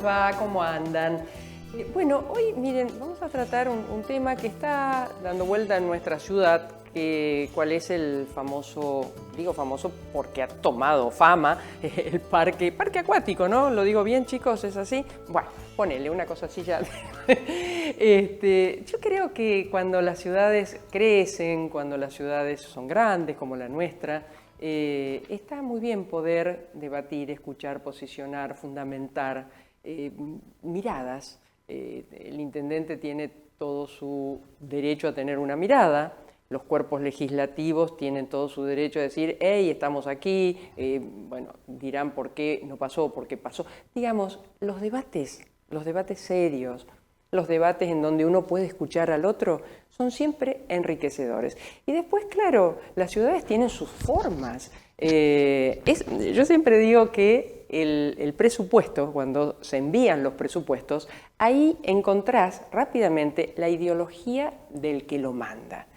va? ¿Cómo andan? Bueno, hoy miren, vamos a tratar un tema que está dando vuelta en nuestra ciudad, cuál es el famoso, digo famoso porque ha tomado fama, el parque acuático, ¿no? ¿Lo digo bien, chicos? ¿Es así? Bueno, ponele una cosa así ya. Yo creo que cuando las ciudades crecen, cuando las ciudades son grandes como la nuestra, está muy bien poder debatir, escuchar, posicionar, fundamentar miradas. El intendente tiene todo su derecho a tener una mirada, los cuerpos legislativos tienen todo su derecho a decir, hey, estamos aquí, bueno, dirán por qué no pasó, por qué pasó. Digamos, los debates serios, los debates en donde uno puede escuchar al otro, son siempre enriquecedores. Y después, claro, las ciudades tienen sus formas. Yo siempre digo que el presupuesto, cuando se envían los presupuestos, ahí encontrás rápidamente la ideología del que lo manda.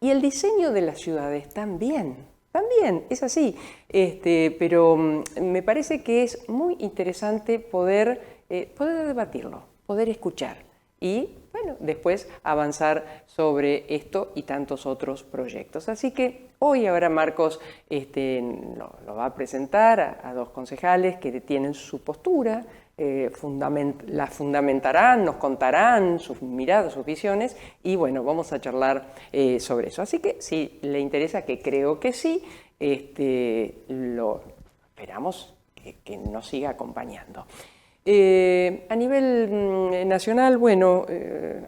Y el diseño de las ciudades también es así. Pero me parece que es muy interesante poder debatirlo, poder escuchar y, bueno, después avanzar sobre esto y tantos otros proyectos. Así que hoy ahora Marcos lo va a presentar a dos concejales que tienen su postura, la fundamentarán, nos contarán sus miradas, sus visiones y bueno, vamos a charlar sobre eso. Así que si le interesa, que creo que sí, lo esperamos que nos siga acompañando. A nivel nacional, bueno,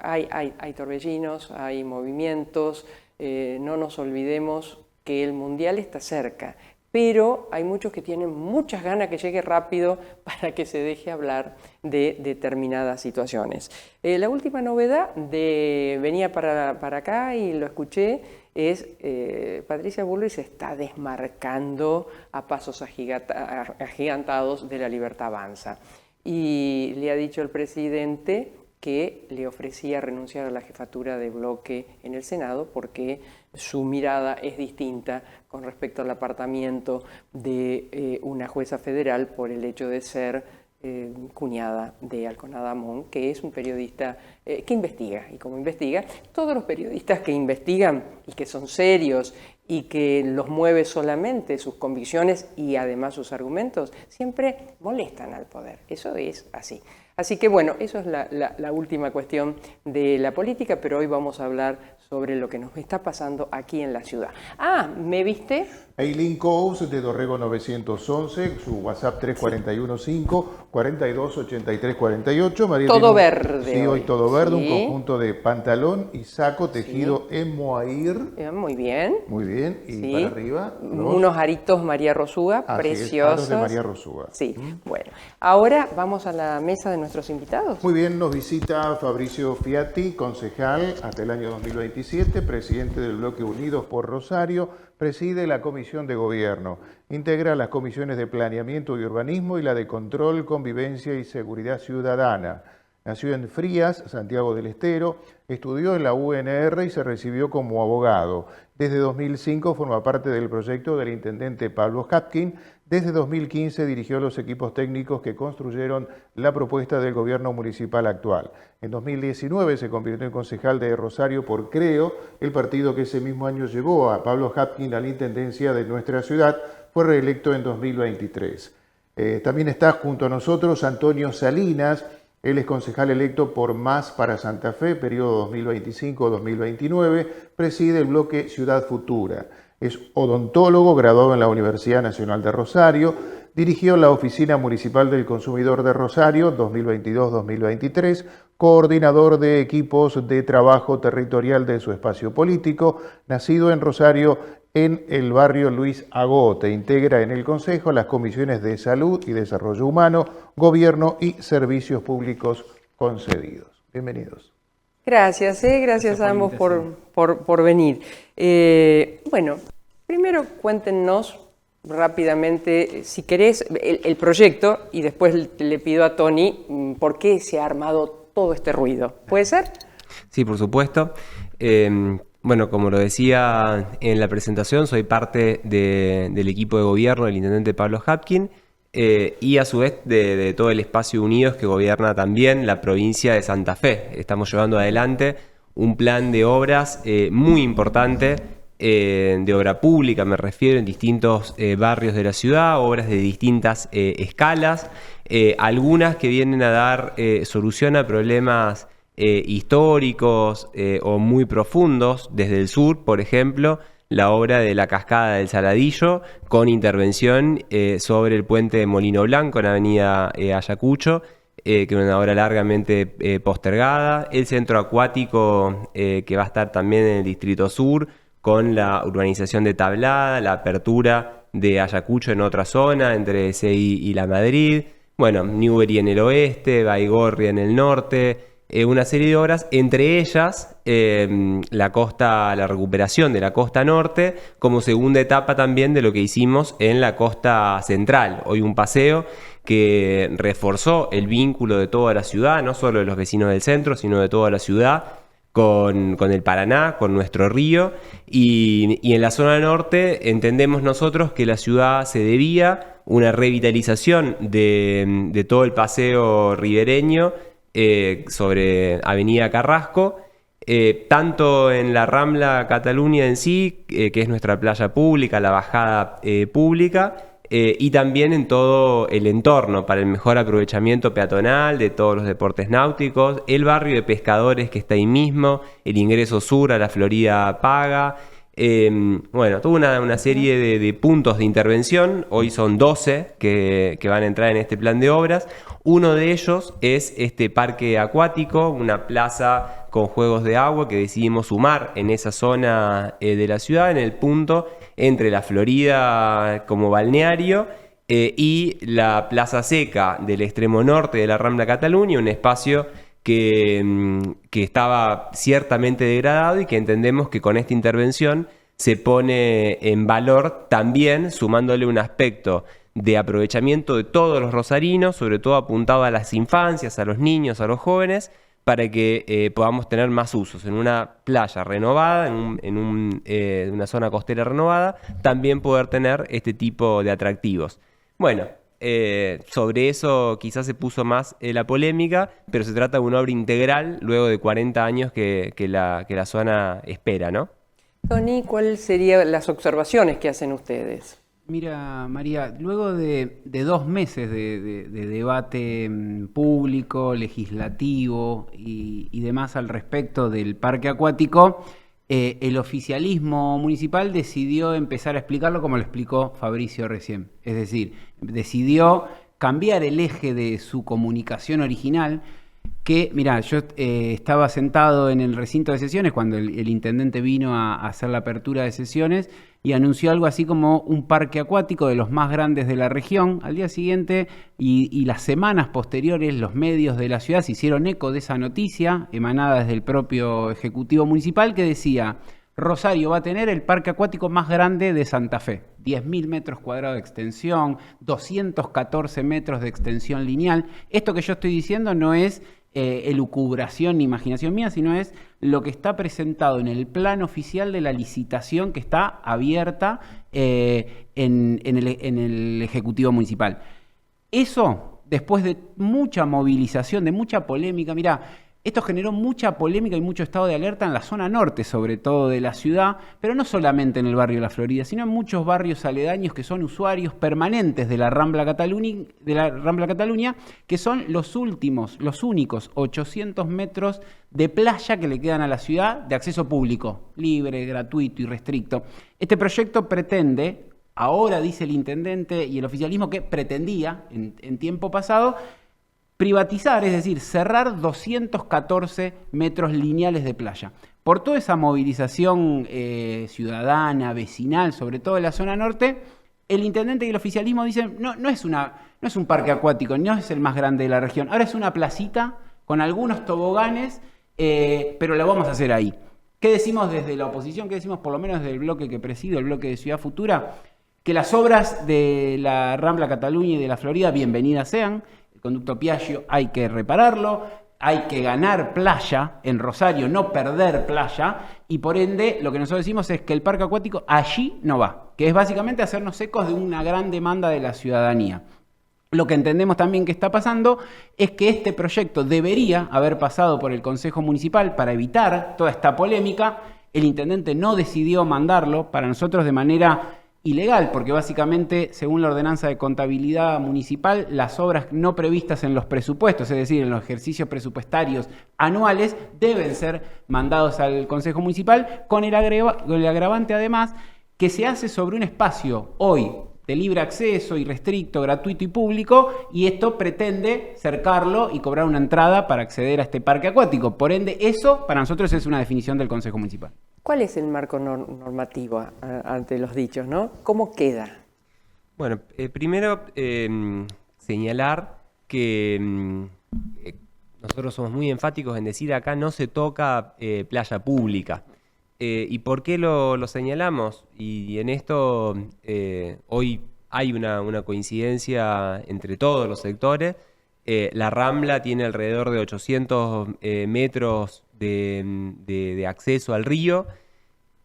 hay torbellinos, hay movimientos, no nos olvidemos que el Mundial está cerca, pero hay muchos que tienen muchas ganas que llegue rápido para que se deje hablar de determinadas situaciones. La última novedad venía para acá y lo escuché, es Patricia Bullrich se está desmarcando a pasos agigantados de La Libertad Avanza. Y le ha dicho el presidente que le ofrecía renunciar a la jefatura de bloque en el Senado porque su mirada es distinta con respecto al apartamiento de una jueza federal por el hecho de ser cuñada de Alconada Amón, que es un periodista que investiga. Y como investiga, todos los periodistas que investigan y que son serios y que los mueve solamente sus convicciones y además sus argumentos, siempre molestan al poder. Eso es así. Así que bueno, eso es la última cuestión de la política, pero hoy vamos a hablar sobre lo que nos está pasando aquí en la ciudad. Ah, ¿me viste? Eileen Coase de Dorrego 911, su WhatsApp 341-5-4283-48. María todo verde. Sí, hoy todo verde, sí. Un conjunto de pantalón y saco tejido en mohair. Muy bien. Muy bien, y sí. para arriba. Unos aritos María Rosuga, preciosos. Aros de María Rosuga. Sí, bueno. Ahora vamos a la mesa de nuestros invitados. Muy bien, nos visita Fabricio Fiatti, concejal hasta el año 2027, presidente del bloque Unidos por Rosario, preside la Comisión de Gobierno, integra las comisiones de Planeamiento y Urbanismo y la de Control, Convivencia y Seguridad Ciudadana. Nació en Frías, Santiago del Estero, estudió en la UNR y se recibió como abogado. Desde 2005 forma parte del proyecto del intendente Pablo Hapkin. Desde 2015 dirigió los equipos técnicos que construyeron la propuesta del gobierno municipal actual. En 2019 se convirtió en concejal de Rosario por Creo, el partido que ese mismo año llevó a Pablo Hapkin a la intendencia de nuestra ciudad. Fue reelecto en 2023. También está junto a nosotros Antonio Salinas. Él es concejal electo por Más para Santa Fe, periodo 2025-2029, preside el bloque Ciudad Futura. Es odontólogo, graduado en la Universidad Nacional de Rosario, dirigió la Oficina Municipal del Consumidor de Rosario 2022-2023, coordinador de equipos de trabajo territorial de su espacio político, nacido en Rosario en el barrio Luis Agote. Integra en el Consejo las comisiones de Salud y Desarrollo Humano, Gobierno y Servicios Públicos concedidos. Bienvenidos. Gracias a ambos por venir. Bueno, primero cuéntenos rápidamente, si querés, el proyecto y después le pido a Tony por qué se ha armado todo este ruido. ¿Puede ser? Sí, por supuesto. Bueno, como lo decía en la presentación, soy parte del equipo de gobierno del intendente Pablo Hapkin. y a su vez de todo el espacio Unidos que gobierna también la provincia de Santa Fe. Estamos llevando adelante un plan de obras muy importante, de obra pública me refiero, en distintos barrios de la ciudad, obras de distintas escalas, algunas que vienen a dar solución a problemas históricos o muy profundos. Desde el sur, por ejemplo, la obra de la Cascada del Saladillo, con intervención sobre el puente de Molino Blanco en Avenida Ayacucho, que es una obra largamente postergada. El centro acuático que va a estar también en el Distrito Sur, con la urbanización de Tablada, la apertura de Ayacucho en otra zona, entre Ezeiza y La Madrid. Bueno, Newbery en el oeste, Baigorria en el norte, una serie de obras, entre ellas la recuperación de la costa norte, como segunda etapa también de lo que hicimos en la costa central. Hoy un paseo que reforzó el vínculo de toda la ciudad, no solo de los vecinos del centro, sino de toda la ciudad, con el Paraná, con nuestro río, y en la zona norte entendemos nosotros que la ciudad se debía una revitalización de todo el paseo ribereño sobre Avenida Carrasco, tanto en la Rambla Cataluña en sí, que es nuestra playa pública, la bajada pública, y también en todo el entorno para el mejor aprovechamiento peatonal de todos los deportes náuticos, el barrio de pescadores que está ahí mismo, el ingreso sur a la Florida Paga. Bueno, toda una serie de puntos de intervención. Hoy son 12 que van a entrar en este plan de obras. Uno de ellos es este parque acuático, una plaza con juegos de agua que decidimos sumar en esa zona de la ciudad, en el punto entre la Florida como balneario y la Plaza Seca del extremo norte de la Rambla Cataluña, un espacio que estaba ciertamente degradado y que entendemos que con esta intervención se pone en valor también, sumándole un aspecto de aprovechamiento de todos los rosarinos, sobre todo apuntado a las infancias, a los niños, a los jóvenes, para que podamos tener más usos en una playa renovada, en una zona costera renovada, también poder tener este tipo de atractivos. Bueno, sobre eso quizás se puso más la polémica, pero se trata de una obra integral luego de 40 años que la zona espera, ¿no? Tony, ¿cuáles serían las observaciones que hacen ustedes? Mira, María, luego de 2 meses de debate público, legislativo y demás al respecto del parque acuático, el oficialismo municipal decidió empezar a explicarlo como lo explicó Fabricio recién. Es decir, decidió cambiar el eje de su comunicación original, que, mira, yo estaba sentado en el recinto de sesiones cuando el intendente vino a hacer la apertura de sesiones y anunció algo así como un parque acuático de los más grandes de la región. Al día siguiente y las semanas posteriores, los medios de la ciudad se hicieron eco de esa noticia emanada desde el propio Ejecutivo Municipal, que decía: Rosario va a tener el parque acuático más grande de Santa Fe, 10.000 metros cuadrados de extensión, 214 metros de extensión lineal. Esto que yo estoy diciendo no es elucubración ni imaginación mía, sino es lo que está presentado en el plan oficial de la licitación que está abierta en el Ejecutivo Municipal. Eso, después de mucha movilización, de mucha polémica, mirá, esto generó mucha polémica y mucho estado de alerta en la zona norte, sobre todo de la ciudad, pero no solamente en el barrio La Florida, sino en muchos barrios aledaños que son usuarios permanentes de la Rambla Cataluña, que son los únicos 800 metros de playa que le quedan a la ciudad de acceso público, libre, gratuito y restricto. Este proyecto pretende, ahora dice el intendente y el oficialismo que pretendía en tiempo pasado, privatizar, es decir, cerrar 214 metros lineales de playa. Por toda esa movilización ciudadana, vecinal, sobre todo en la zona norte, el intendente y el oficialismo dicen, no es un parque acuático, no es el más grande de la región, ahora es una placita con algunos toboganes, pero la vamos a hacer ahí. ¿Qué decimos desde la oposición? ¿Qué decimos por lo menos desde el bloque que presido, el bloque de Ciudad Futura? Que las obras de la Rambla Cataluña y de la Florida, bienvenidas sean. El conducto Piaggio hay que repararlo, hay que ganar playa en Rosario, no perder playa, y por ende lo que nosotros decimos es que el parque acuático allí no va, que es básicamente hacernos ecos de una gran demanda de la ciudadanía. Lo que entendemos también que está pasando es que este proyecto debería haber pasado por el Consejo Municipal para evitar toda esta polémica. El intendente no decidió mandarlo, para nosotros de manera ilegal, porque básicamente, según la ordenanza de contabilidad municipal, las obras no previstas en los presupuestos, es decir, en los ejercicios presupuestarios anuales, deben ser mandados al Consejo Municipal, con el agravante además que se hace sobre un espacio hoy de libre acceso, irrestricto, gratuito y público, y esto pretende cercarlo y cobrar una entrada para acceder a este parque acuático. Por ende, eso para nosotros es una definición del Consejo Municipal. ¿Cuál es el marco normativo ante los dichos, no? ¿Cómo queda? Bueno, primero señalar que nosotros somos muy enfáticos en decir acá no se toca playa pública. ¿Y por qué lo señalamos? Y en esto hoy hay una coincidencia entre todos los sectores. La Rambla tiene alrededor de 800 metros de acceso al río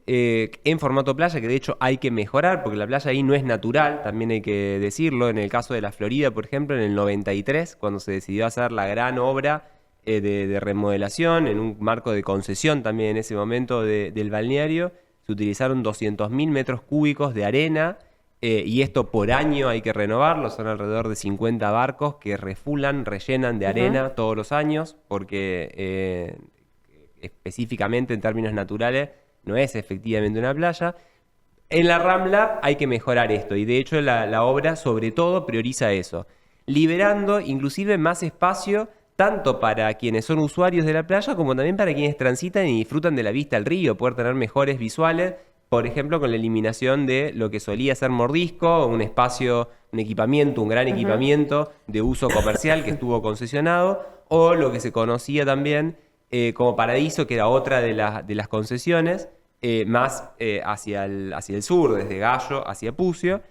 en formato playa, que de hecho hay que mejorar porque la playa ahí no es natural, también hay que decirlo. En el caso de la Florida, por ejemplo, en el 93, cuando se decidió hacer la gran obra de remodelación, en un marco de concesión también en ese momento del balneario, se utilizaron 200.000 metros cúbicos de arena, y esto por año hay que renovarlo. Son alrededor de 50 barcos que rellenan de arena todos los años, porque específicamente en términos naturales no es efectivamente una playa. En la Rambla hay que mejorar esto, y de hecho la obra sobre todo prioriza eso, liberando inclusive más espacio tanto para quienes son usuarios de la playa como también para quienes transitan y disfrutan de la vista al río, poder tener mejores visuales, por ejemplo con la eliminación de lo que solía ser Mordisco, un espacio, un equipamiento, un gran equipamiento de uso comercial que estuvo concesionado, o lo que se conocía también como Paradiso, que era otra de las concesiones, más hacia el sur, desde Gallo hacia Pucio.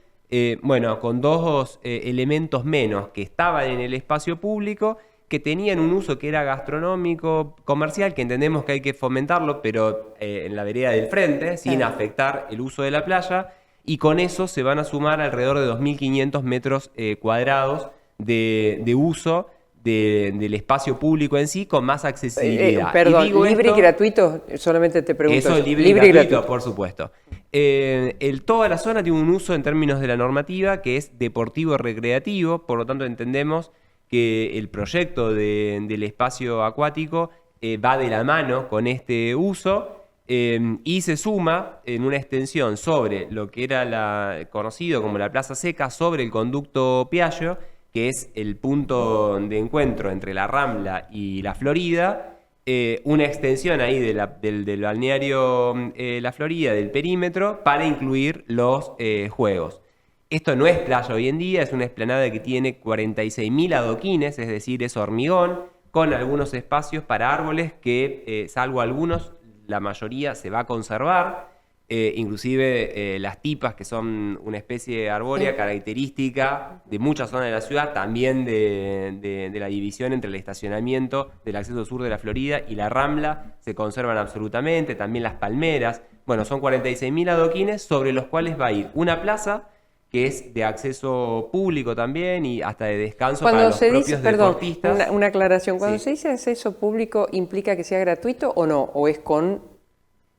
Bueno, con dos elementos menos que estaban en el espacio público, que tenían un uso que era gastronómico, comercial, que entendemos que hay que fomentarlo, pero en la vereda del frente, sin afectar el uso de la playa, y con eso se van a sumar alrededor de 2.500 metros cuadrados de uso del espacio público en sí, con más accesibilidad. Perdón, ¿libre y gratuito? Solamente te pregunto. Eso es libre y gratuito, por supuesto. Toda la zona tiene un uso en términos de la normativa que es deportivo-recreativo, por lo tanto entendemos que el proyecto del espacio acuático va de la mano con este uso, y se suma en una extensión sobre lo que era conocido como la Plaza Seca, sobre el conducto Piaggio, que es el punto de encuentro entre la Rambla y la Florida, una extensión ahí del balneario La Florida, del perímetro, para incluir los juegos. Esto no es playa hoy en día, es una explanada que tiene 46.000 adoquines, es decir, es hormigón, con algunos espacios para árboles que, salvo algunos, la mayoría se va a conservar. Inclusive las tipas, que son una especie arbórea característica de muchas zonas de la ciudad, también de la división entre el estacionamiento del acceso sur de la Florida y la Rambla, se conservan absolutamente, también las palmeras. Bueno, son 46.000 adoquines sobre los cuales va a ir una plaza que es de acceso público también y hasta de descanso para los propios deportistas. Perdón, una aclaración. Cuando se dice acceso público, ¿implica que sea gratuito o no? ¿O es con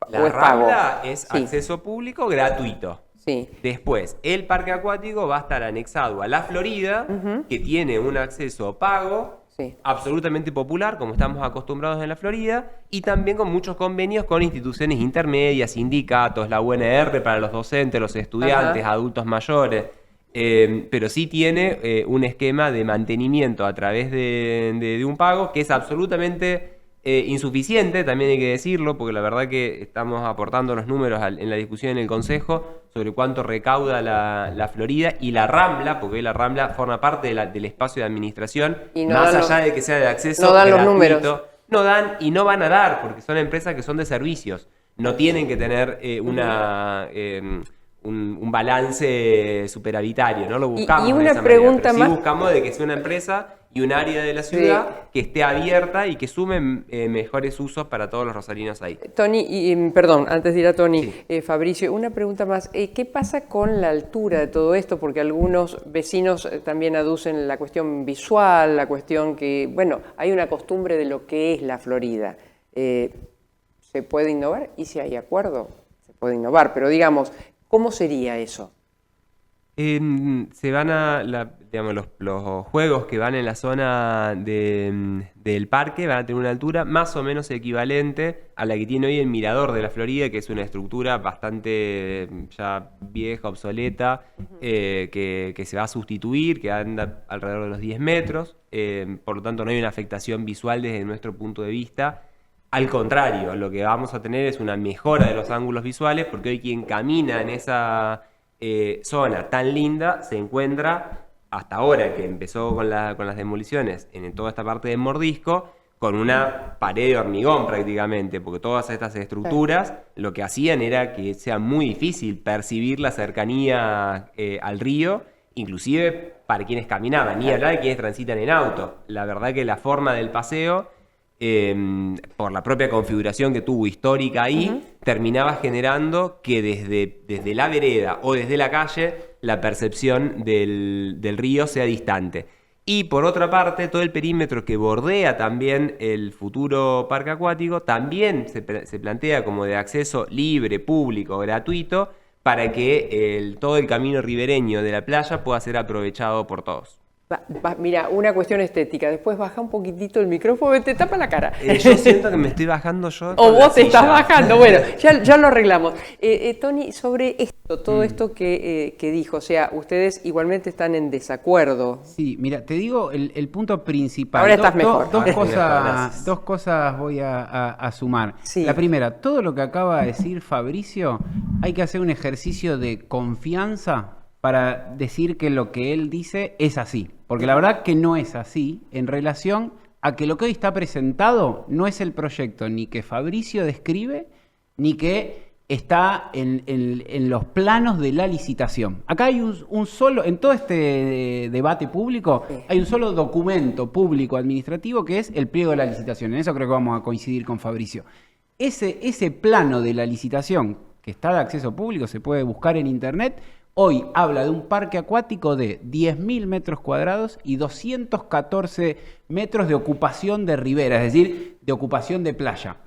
La Rambla es acceso público gratuito. Sí. Después, el parque acuático va a estar anexado a la Florida, que tiene un acceso pago, absolutamente popular, como estamos acostumbrados en la Florida, y también con muchos convenios con instituciones intermedias, sindicatos, la UNR para los docentes, los estudiantes, adultos mayores, pero sí tiene un esquema de mantenimiento a través de un pago que es absolutamente insuficiente, también hay que decirlo, porque la verdad que estamos aportando los números en la discusión en el Consejo sobre cuánto recauda la Florida y la Rambla, porque la Rambla forma parte del espacio de administración, y no más allá de que sea de acceso no dan gratuito, los números. No dan y no van a dar, porque son empresas que son de servicios, no tienen que tener un balance superavitario, no lo buscamos. Y una de esa pregunta manera, pero más. sí buscamos de que sea una empresa y un área de la ciudad que esté abierta y que sume mejores usos para todos los rosarinos ahí. Tony, perdón, antes de ir a Tony, Fabricio, una pregunta más. ¿Qué pasa con la altura de todo esto? Porque algunos vecinos también aducen la cuestión visual, la cuestión que, bueno, hay una costumbre de lo que es la Florida. ¿Se puede innovar? Y si hay acuerdo, se puede innovar. Pero digamos, ¿cómo sería eso? Se van digamos, los juegos que van en la zona del parque van a tener una altura más o menos equivalente a la que tiene hoy el Mirador de la Florida, que es una estructura bastante ya vieja, obsoleta, que se va a sustituir, que anda alrededor de los 10 metros. Por lo tanto, no hay una afectación visual desde nuestro punto de vista. Al contrario, lo que vamos a tener es una mejora de los ángulos visuales, porque hoy quien camina en esa zona tan linda se encuentra, hasta ahora que empezó con las demoliciones en toda esta parte del Mordisco, con una pared de hormigón prácticamente, porque todas estas estructuras lo que hacían era que sea muy difícil percibir la cercanía al río, inclusive para quienes caminaban, ni hablar de quienes transitan en auto. La verdad que la forma del paseo, por la propia configuración que tuvo histórica ahí, terminaba generando que desde la vereda o desde la calle la percepción del río sea distante. Y por otra parte, todo el perímetro que bordea también el futuro parque acuático también se plantea como de acceso libre, público, gratuito, para que todo el camino ribereño de la playa pueda ser aprovechado por todos. Mira, una cuestión estética. Después baja un poquitito el micrófono, te tapa la cara. Yo siento que me estoy bajando yo. O vos te estás bajando. Bueno, ya lo arreglamos. Tony, sobre esto, todo esto que dijo, o sea, ustedes igualmente están en desacuerdo. Sí, mira, te digo el punto principal. Ahora estás mejor. Dos cosas voy a sumar. Sí. La primera, todo lo que acaba de decir Fabricio, hay que hacer un ejercicio de confianza para decir que lo que él dice es así. Porque la verdad que no es así en relación a que lo que hoy está presentado no es el proyecto ni que Fabricio describe, ni que está en los planos de la licitación. Acá hay un solo, en todo este debate público, hay un solo documento público administrativo que es el pliego de la licitación. En eso creo que vamos a coincidir con Fabricio. Ese plano de la licitación que está de acceso público, se puede buscar en internet. Hoy habla de un parque acuático de 10.000 metros cuadrados y 214 metros de ocupación de ribera, es decir, de ocupación de playa.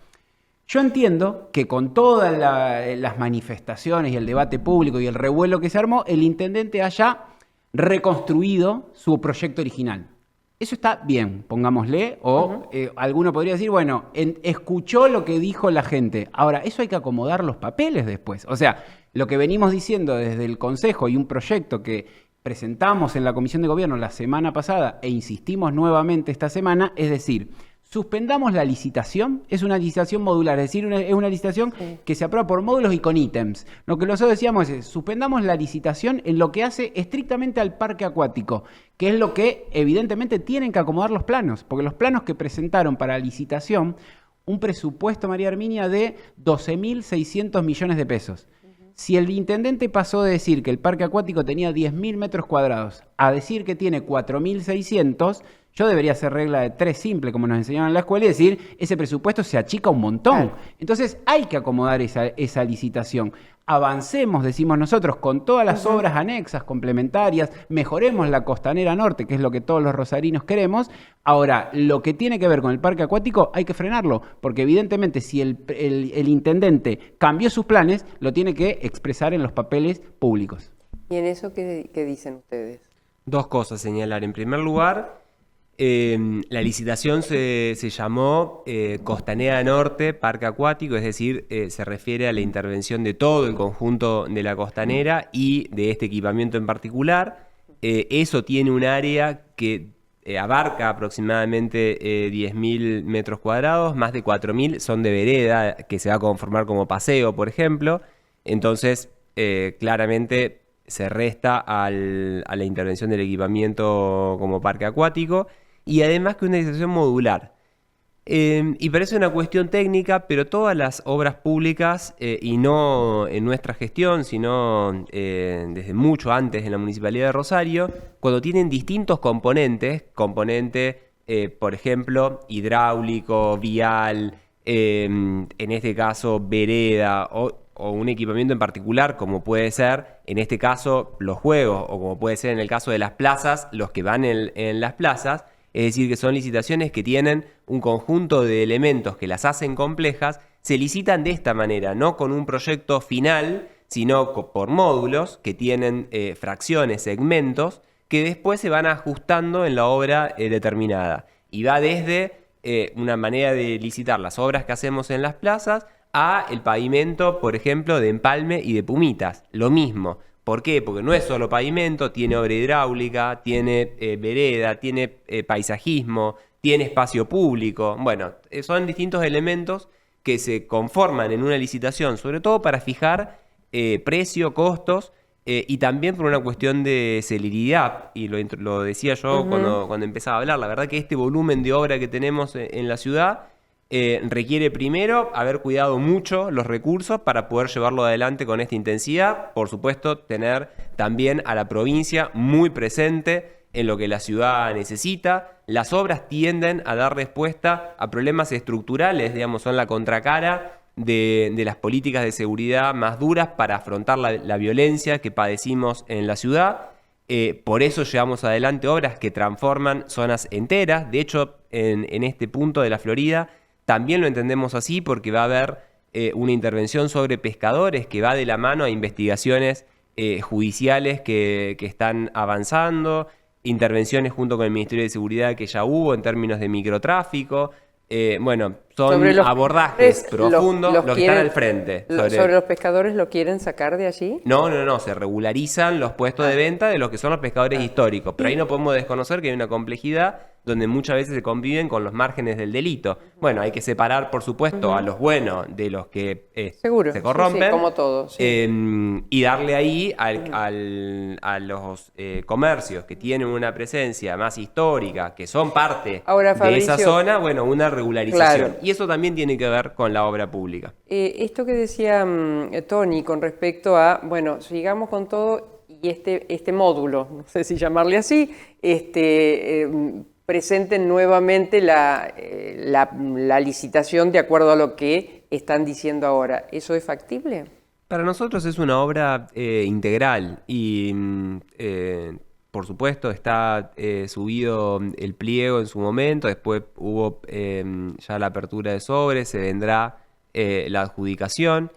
Yo entiendo que con todas las manifestaciones y el debate público y el revuelo que se armó, el intendente haya reconstruido su proyecto original. Eso está bien, pongámosle, o alguno podría decir, bueno, escuchó lo que dijo la gente. Ahora, eso hay que acomodar los papeles después. O sea, lo que venimos diciendo desde el Consejo y un proyecto que presentamos en la Comisión de Gobierno la semana pasada e insistimos nuevamente esta semana, es decir, suspendamos la licitación, es una licitación modular, es decir, es una licitación que se aprueba por módulos y con ítems. Lo que nosotros decíamos es, suspendamos la licitación en lo que hace estrictamente al parque acuático, que es lo que evidentemente tienen que acomodar los planos, porque los planos que presentaron para la licitación, un presupuesto, María Herminia, de 12.600 millones de pesos. Si el intendente pasó de decir que el parque acuático tenía 10.000 metros cuadrados a decir que tiene 4.600, yo debería hacer regla de 3 simple, como nos enseñaron en la escuela, y decir, ese presupuesto se achica un montón. Entonces hay que acomodar esa licitación. Avancemos, decimos nosotros, con todas las obras anexas, complementarias, mejoremos la Costanera Norte, que es lo que todos los rosarinos queremos. Ahora, lo que tiene que ver con el parque acuático hay que frenarlo, porque evidentemente si el intendente cambió sus planes, lo tiene que expresar en los papeles públicos. ¿Y en eso qué dicen ustedes? Dos cosas señalar. En primer lugar, la licitación se llamó Costanera Norte Parque Acuático, es decir, se refiere a la intervención de todo el conjunto de la costanera y de este equipamiento en particular. Eso tiene un área que abarca aproximadamente 10.000 metros cuadrados, más de 4.000 son de vereda, que se va a conformar como paseo, por ejemplo. Entonces, claramente se resta a la intervención del equipamiento como parque acuático. Y además que una licitación modular. Y parece una cuestión técnica, pero todas las obras públicas, y no en nuestra gestión, sino desde mucho antes en la Municipalidad de Rosario, cuando tienen distintos componentes, por ejemplo, hidráulico, vial, en este caso vereda, o un equipamiento en particular, como puede ser, en este caso, los juegos, o como puede ser en el caso de las plazas, los que van en las plazas. Es decir, que son licitaciones que tienen un conjunto de elementos que las hacen complejas, se licitan de esta manera, no con un proyecto final, sino por módulos que tienen fracciones, segmentos, que después se van ajustando en la obra determinada. Y va desde una manera de licitar las obras que hacemos en las plazas a el pavimento, por ejemplo, de empalme y de pumitas. Lo mismo. ¿Por qué? Porque no es solo pavimento, tiene obra hidráulica, tiene vereda, tiene paisajismo, tiene espacio público. Bueno, son distintos elementos que se conforman en una licitación, sobre todo para fijar precio, costos, y también por una cuestión de celeridad. Y lo decía yo cuando empezaba a hablar. La verdad que este volumen de obra que tenemos en la ciudad requiere primero haber cuidado mucho los recursos para poder llevarlo adelante con esta intensidad. Por supuesto, tener también a la provincia muy presente en lo que la ciudad necesita. Las obras tienden a dar respuesta a problemas estructurales, digamos, son la contracara de las políticas de seguridad más duras para afrontar la violencia que padecimos en la ciudad. Por eso llevamos adelante obras que transforman zonas enteras. De hecho, en este punto de la Florida, también lo entendemos así porque va a haber una intervención sobre pescadores que va de la mano a investigaciones judiciales que están avanzando, intervenciones junto con el Ministerio de Seguridad que ya hubo en términos de microtráfico. Bueno, son abordajes profundos los que están al frente. ¿Sobre los pescadores lo quieren sacar de allí? No, se regularizan los puestos de venta de los que son los pescadores históricos, pero ahí no podemos desconocer que hay una complejidad donde muchas veces se conviven con los márgenes del delito. Bueno, hay que separar, por supuesto, a los buenos de los que se corrompen. Sí, como todo. Sí. Y darle ahí a los comercios que tienen una presencia más histórica, que son parte de esa zona, bueno, una regularización. Claro. Y eso también tiene que ver con la obra pública. Esto que decía Tony con respecto a, bueno, sigamos con todo y este módulo, no sé si llamarle así, presenten nuevamente la licitación de acuerdo a lo que están diciendo ahora. ¿Eso es factible? Para nosotros es una obra integral y, por supuesto, está subido el pliego en su momento, después hubo ya la apertura de sobres, se vendrá la adjudicación.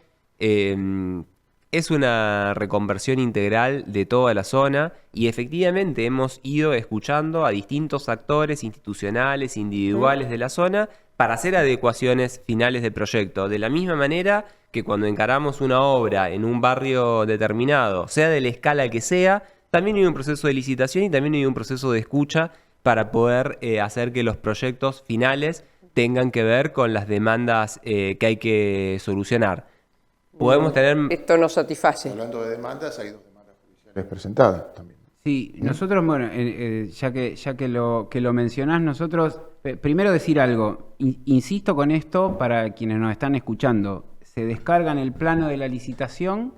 Es una reconversión integral de toda la zona y efectivamente hemos ido escuchando a distintos actores institucionales, individuales de la zona para hacer adecuaciones finales de proyecto. De la misma manera que cuando encaramos una obra en un barrio determinado, sea de la escala que sea, también hay un proceso de licitación y también hay un proceso de escucha para poder hacer que los proyectos finales tengan que ver con las demandas que hay que solucionar. Podemos tener... Esto nos satisface. Hablando de demandas, hay 2 demandas judiciales presentadas también. Sí, nosotros, bueno, ya que lo mencionás, nosotros, primero decir algo, insisto con esto para quienes nos están escuchando, se descargan el plano de la licitación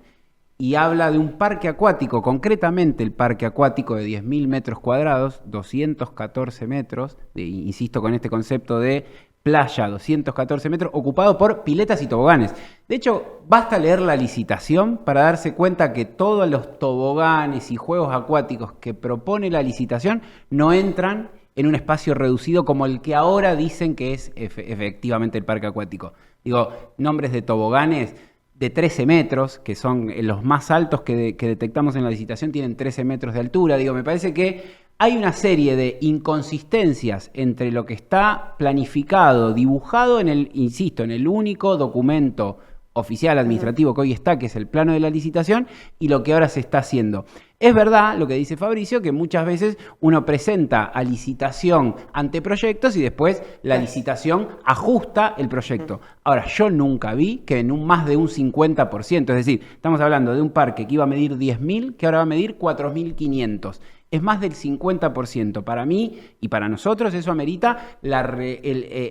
y habla de un parque acuático, concretamente el parque acuático de 10.000 metros cuadrados, 214 metros, insisto con este concepto de playa, 214 metros, ocupado por piletas y toboganes. De hecho, basta leer la licitación para darse cuenta que todos los toboganes y juegos acuáticos que propone la licitación no entran en un espacio reducido como el que ahora dicen que es efectivamente el parque acuático. Digo, nombres de toboganes de 13 metros, que son los más altos que detectamos en la licitación, tienen 13 metros de altura. Digo, me parece que hay una serie de inconsistencias entre lo que está planificado, dibujado en el único documento oficial administrativo que hoy está, que es el plano de la licitación, y lo que ahora se está haciendo. Es verdad lo que dice Fabricio, que muchas veces uno presenta a licitación anteproyectos y después la licitación ajusta el proyecto. Ahora, yo nunca vi que en más de un 50%, es decir, estamos hablando de un parque que iba a medir 10.000, que ahora va a medir 4.500. Es más del 50%. Para mí y para nosotros eso amerita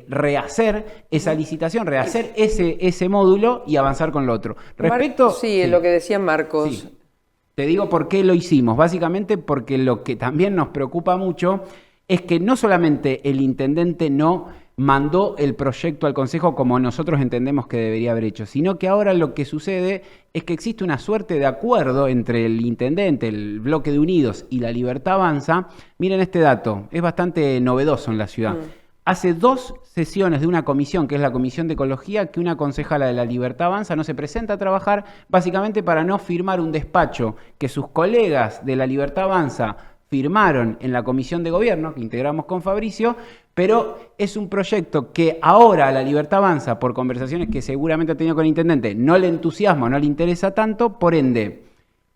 rehacer esa licitación, rehacer ese módulo y avanzar con lo otro. Respecto, sí, lo que decía Marcos. Sí. Te digo por qué lo hicimos. Básicamente porque lo que también nos preocupa mucho es que no solamente el intendente no mandó el proyecto al Consejo como nosotros entendemos que debería haber hecho, sino que ahora lo que sucede es que existe una suerte de acuerdo entre el intendente, el Bloque de Unidos y la Libertad Avanza. Miren este dato, es bastante novedoso en la ciudad. Hace 2 sesiones de una comisión, que es la Comisión de Ecología, que una concejala de la Libertad Avanza no se presenta a trabajar, básicamente para no firmar un despacho que sus colegas de la Libertad Avanza firmaron en la Comisión de Gobierno, que integramos con Fabricio, pero es un proyecto que ahora a la Libertad Avanza, por conversaciones que seguramente ha tenido con el intendente, no le entusiasma, no le interesa tanto, por ende,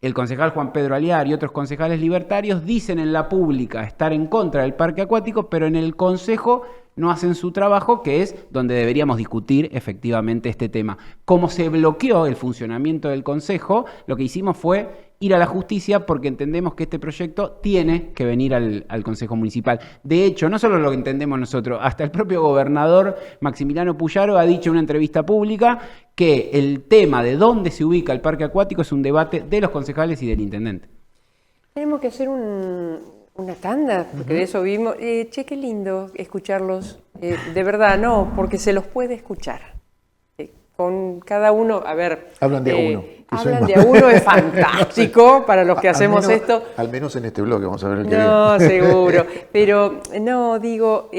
el concejal Juan Pedro Aliar y otros concejales libertarios dicen en la pública estar en contra del parque acuático, pero en el Consejo no hacen su trabajo, que es donde deberíamos discutir efectivamente este tema. Como se bloqueó el funcionamiento del Consejo, lo que hicimos fue ir a la justicia porque entendemos que este proyecto tiene que venir al Consejo Municipal. De hecho, no solo lo entendemos nosotros, hasta el propio gobernador Maximiliano Puyaro ha dicho en una entrevista pública que el tema de dónde se ubica el parque acuático es un debate de los concejales y del intendente. Tenemos que hacer una tanda, porque de eso vimos. Che, qué lindo escucharlos. De verdad, no, porque se los puede escuchar. Con cada uno, a ver... Hablan de a uno. Hablan de a uno, es fantástico para los que hacemos esto. Al menos en este bloque vamos a ver el que No, seguro. Pero, no, digo,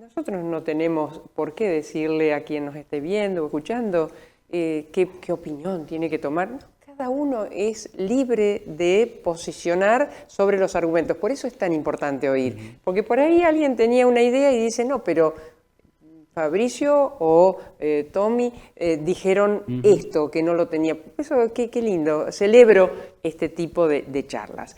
nosotros no tenemos por qué decirle a quien nos esté viendo o escuchando qué opinión tiene que tomar. No, cada uno es libre de posicionar sobre los argumentos. Por eso es tan importante oír. Porque por ahí alguien tenía una idea y dice, no, pero Fabricio o Tommy dijeron esto, que no lo tenía. Eso, qué lindo. Celebro este tipo de charlas.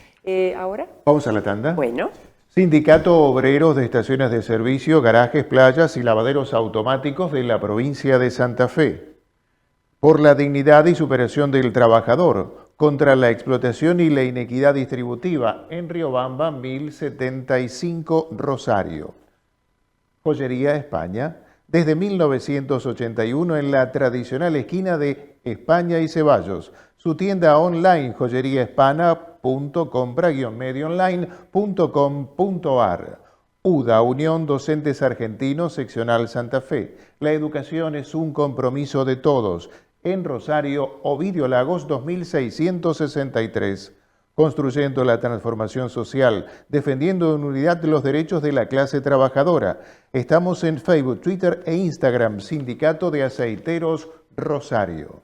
¿Ahora? Vamos a la tanda. Bueno. Sindicato Obreros de Estaciones de Servicio, Garajes, Playas y Lavaderos Automáticos de la provincia de Santa Fe. Por la dignidad y superación del trabajador, contra la explotación y la inequidad distributiva, en Riobamba, 1075 Rosario. Joyería España, desde 1981 en la tradicional esquina de España y Ceballos. Su tienda online joyeriahispana.compra-medioonline.com.ar. UDA, Unión Docentes Argentinos, Seccional Santa Fe. La educación es un compromiso de todos. En Rosario, Ovidio Lagos, 2663. Construyendo la transformación social, defendiendo en unidad los derechos de la clase trabajadora. Estamos en Facebook, Twitter e Instagram, Sindicato de Aceiteros Rosario.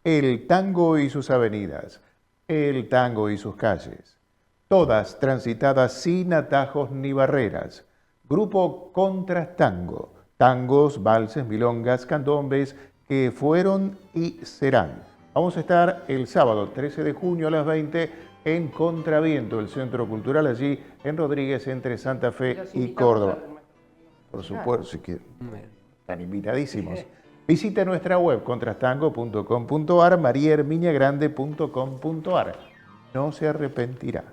El tango y sus avenidas, el tango y sus calles, todas transitadas sin atajos ni barreras. Grupo Contrastango, tangos, valses, milongas, candombes que fueron y serán. Vamos a estar el sábado 13 de junio a las 20 en Contraviento, el Centro Cultural allí en Rodríguez, entre Santa Fe y Córdoba. Por supuesto, si quieren. Están invitadísimos. Visite nuestra web contrastango.com.ar, mariaherminiagrande.com.ar. No se arrepentirá.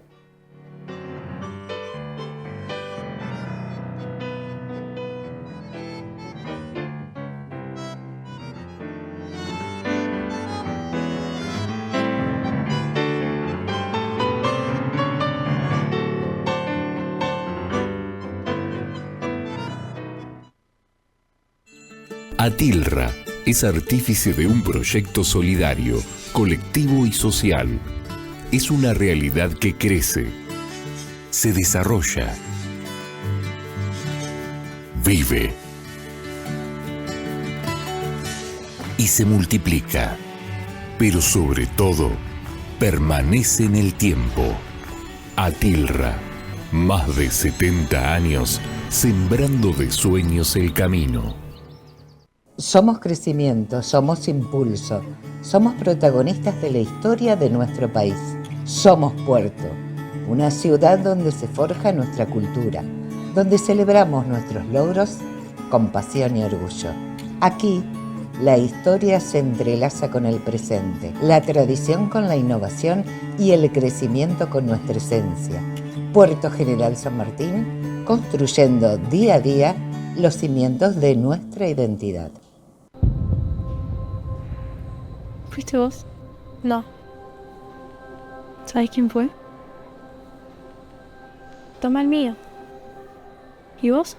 Atilra es artífice de un proyecto solidario, colectivo y social. Es una realidad que crece, se desarrolla, vive y se multiplica, pero sobre todo permanece en el tiempo. Atilra, más de 70 años sembrando de sueños el camino. Somos crecimiento, somos impulso, somos protagonistas de la historia de nuestro país. Somos Puerto, una ciudad donde se forja nuestra cultura, donde celebramos nuestros logros con pasión y orgullo. Aquí, la historia se entrelaza con el presente, la tradición con la innovación y el crecimiento con nuestra esencia. Puerto General San Martín, construyendo día a día los cimientos de nuestra identidad. ¿Fuiste vos? No. ¿Sabes quién fue? Toma el mío. ¿Y vos?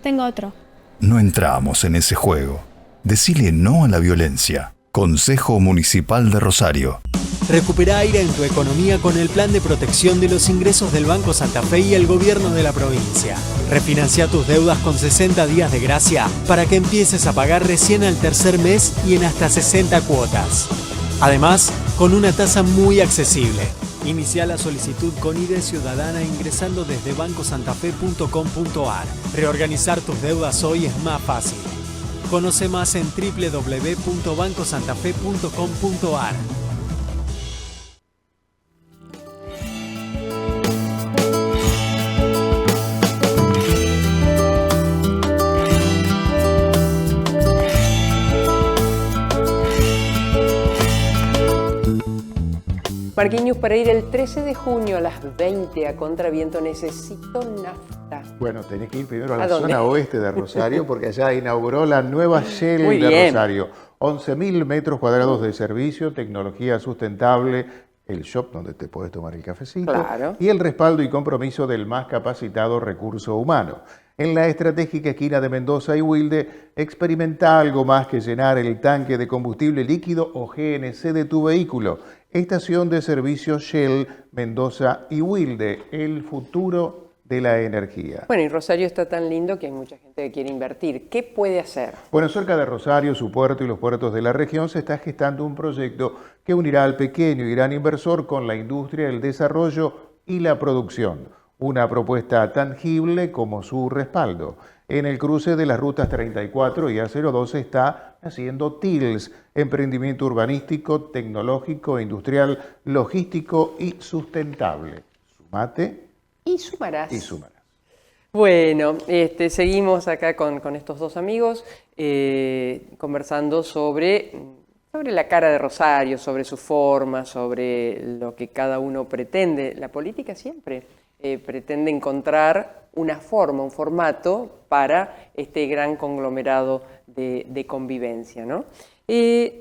Tengo otro. No entramos en ese juego. Decile no a la violencia. Consejo Municipal de Rosario. Recupera aire en tu economía con el plan de protección de los ingresos del Banco Santa Fe y el gobierno de la provincia. Refinancia tus deudas con 60 días de gracia para que empieces a pagar recién al tercer mes y en hasta 60 cuotas. Además, con una tasa muy accesible. Inicia la solicitud con IDE Ciudadana ingresando desde bancosantafe.com.ar. Reorganizar tus deudas hoy es más fácil. Conoce más en www.bancosantafe.com.ar. Marquinhos, para ir el 13 de junio a las 20 a Contraviento necesito nafta. Bueno, tenés que ir primero a la dónde? zona oeste de Rosario porque allá inauguró la nueva Shell Muy de bien. Rosario. 11.000 metros cuadrados de servicio, tecnología sustentable, el shop donde te puedes tomar el cafecito Claro. y el respaldo y compromiso del más capacitado recurso humano. En la estratégica esquina de Mendoza y Wilde, experimenta algo más que llenar el tanque de combustible líquido o GNC de tu vehículo. Estación de servicio Shell, Mendoza y Wilde, el futuro de la energía. Bueno, y Rosario está tan lindo que hay mucha gente que quiere invertir. ¿Qué puede hacer? Bueno, cerca de Rosario, su puerto y los puertos de la región se está gestando un proyecto que unirá al pequeño y gran inversor con la industria, el desarrollo y la producción. Una propuesta tangible como su respaldo. En el cruce de las rutas 34 y A02 está haciendo TILS, emprendimiento urbanístico, tecnológico, industrial, logístico y sustentable. Sumate Y sumarás. y sumarás. Bueno, seguimos acá con estos dos amigos conversando sobre la cara de Rosario, sobre su forma, sobre lo que cada uno pretende. La política siempre pretende encontrar una forma, un formato para este gran conglomerado de convivencia, ¿no? Creo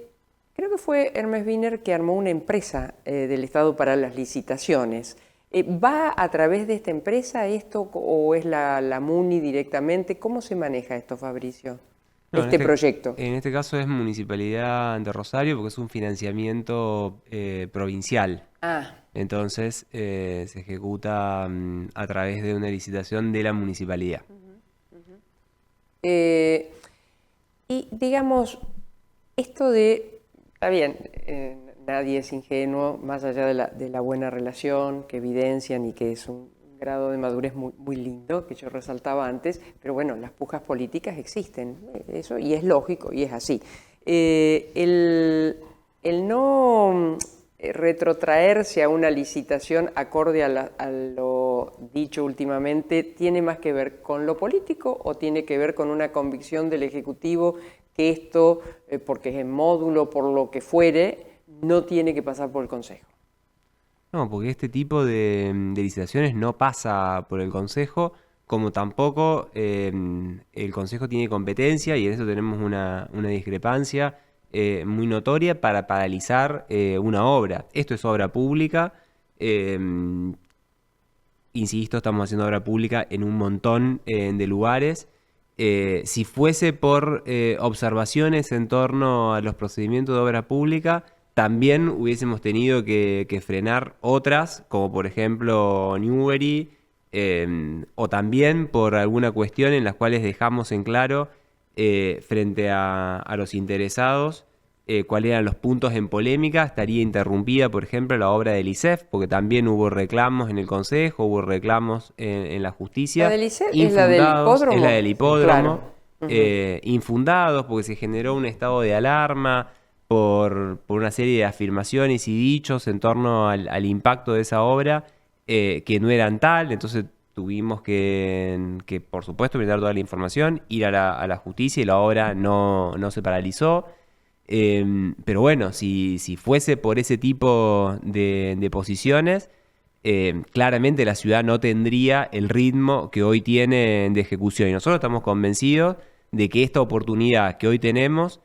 que fue Hermes Wiener que armó una empresa del Estado para las licitaciones. ¿Va a través de esta empresa esto o es la MUNI directamente? ¿Cómo se maneja esto, Fabricio? No, Este proyecto. En este caso es Municipalidad de Rosario porque es un financiamiento provincial. Ah, Entonces se ejecuta a través de una licitación de la municipalidad. y digamos, esto de, está bien, nadie es ingenuo, más allá de la buena relación que evidencian y que es un grado de madurez muy, muy lindo, que yo resaltaba antes, pero bueno, las pujas políticas existen, eso, y es lógico, y es así. El no retrotraerse a una licitación acorde a lo dicho últimamente, ¿tiene más que ver con lo político o tiene que ver con una convicción del Ejecutivo que esto, porque es en módulo, por lo que fuere, no tiene que pasar por el Consejo? No, porque este tipo de licitaciones no pasa por el Consejo, como tampoco el Consejo tiene competencia y en eso tenemos una discrepancia muy notoria para paralizar una obra. Esto es obra pública, insisto, estamos haciendo obra pública en un montón de lugares. Si fuese por observaciones en torno a los procedimientos de obra pública, también hubiésemos tenido que frenar otras, como por ejemplo Newbery, o también por alguna cuestión en las cuales dejamos en claro frente a los interesados cuáles eran los puntos en polémica. Estaría interrumpida, por ejemplo, la obra del ISEF, porque también hubo reclamos en el Consejo, hubo reclamos en la justicia. ¿La del ISEF es la del hipódromo? Es la del hipódromo. Claro. Infundados, porque se generó un estado de alarma. por una serie de afirmaciones y dichos en torno al impacto de esa obra que no eran tal, entonces tuvimos que por supuesto, brindar toda la información, ir a la justicia y la obra no se paralizó. Pero bueno, si fuese por ese tipo de posiciones, claramente la ciudad no tendría el ritmo que hoy tiene de ejecución. Y nosotros estamos convencidos de que esta oportunidad que hoy tenemos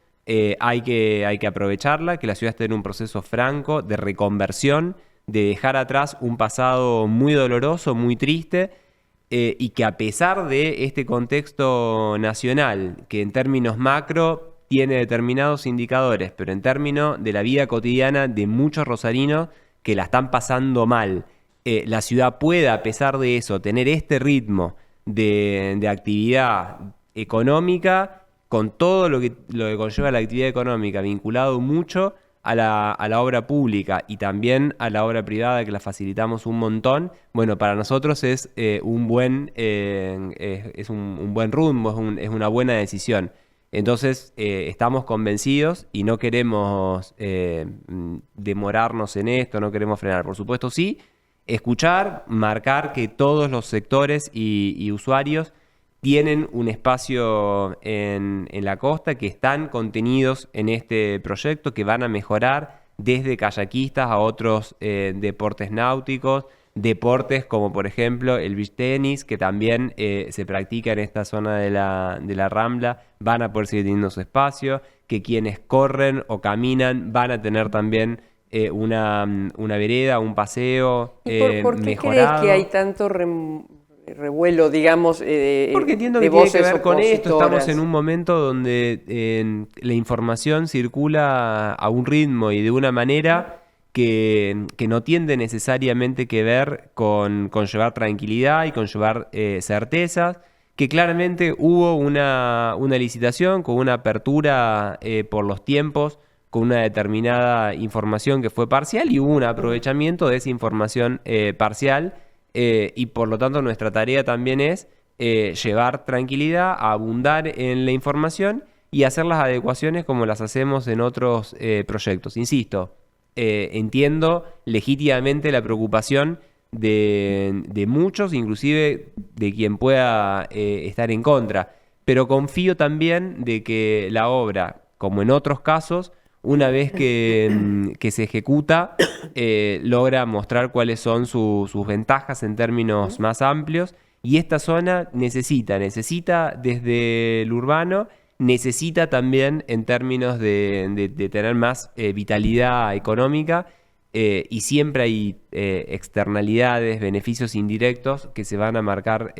hay que aprovecharla, que la ciudad esté en un proceso franco de reconversión, de dejar atrás un pasado muy doloroso, muy triste, y que a pesar de este contexto nacional, que en términos macro tiene determinados indicadores, pero en términos de la vida cotidiana de muchos rosarinos que la están pasando mal, la ciudad pueda, a pesar de eso, tener este ritmo de actividad económica, con todo lo que conlleva la actividad económica, vinculado mucho a la obra pública y también a la obra privada, que la facilitamos un montón. Bueno, para nosotros es un buen rumbo, es una buena decisión. Entonces, estamos convencidos y no queremos demorarnos en esto, no queremos frenar. Por supuesto, sí, escuchar, marcar que todos los sectores y usuarios tienen un espacio en la costa, que están contenidos en este proyecto, que van a mejorar desde kayakistas a otros deportes náuticos, deportes como por ejemplo el beach tenis, que también se practica en esta zona de la Rambla, van a poder seguir teniendo su espacio, que quienes corren o caminan van a tener también una vereda, un paseo ¿Por qué mejorado. crees que hay tanto revuelo, digamos, porque entiendo que tiene que ver con esto. Estamos en un momento donde la información circula a un ritmo y de una manera que no tiende necesariamente que ver con llevar tranquilidad y con llevar certezas, que claramente hubo una licitación con una apertura por los tiempos, con una determinada información que fue parcial, y hubo un aprovechamiento de esa información parcial. Y por lo tanto nuestra tarea también es llevar tranquilidad, abundar en la información y hacer las adecuaciones como las hacemos en otros proyectos. Insisto, entiendo legítimamente la preocupación de muchos, inclusive de quien pueda estar en contra, pero confío también de que la obra, como en otros casos, una vez que se ejecuta, logra mostrar cuáles son sus ventajas en términos más amplios. Y esta zona necesita desde el urbano, necesita también en términos de tener más vitalidad económica, y siempre hay externalidades, beneficios indirectos que se van a marcar